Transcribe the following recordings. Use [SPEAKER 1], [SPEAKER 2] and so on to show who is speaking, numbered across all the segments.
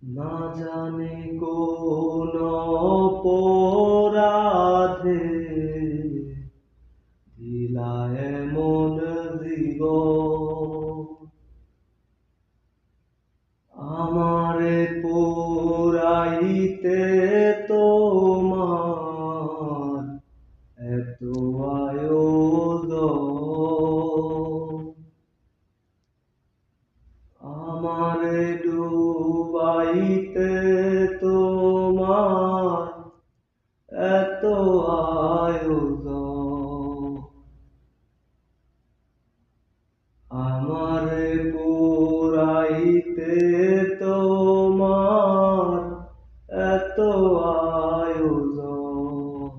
[SPEAKER 1] না জানি কোন অপরাধে দিলা এমন জীবন, আমারে পোড়াইতে তোমার এত আয়োজন, আমারে ডুবাইতে তোমার এত আয়োজন, আমারে পোড়াইতে তোমার এত আয়োজন।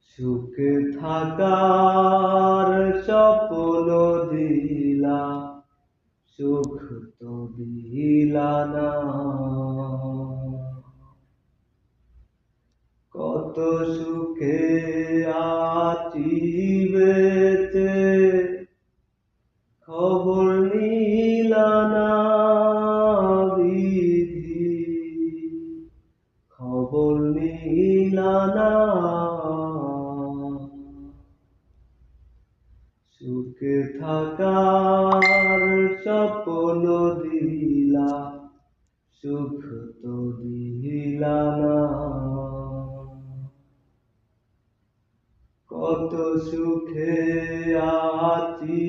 [SPEAKER 1] সুখে থাকার স্বপ্ন দিলা, সুখ তো দিলা না। কত সুখে আছি বেঁচে, খবর নিলা না বিধি, খবর নিলা না। সুখে থাকার স্বপ্ন দিলা, সুখ তো দিলা না। কত সুখে আছি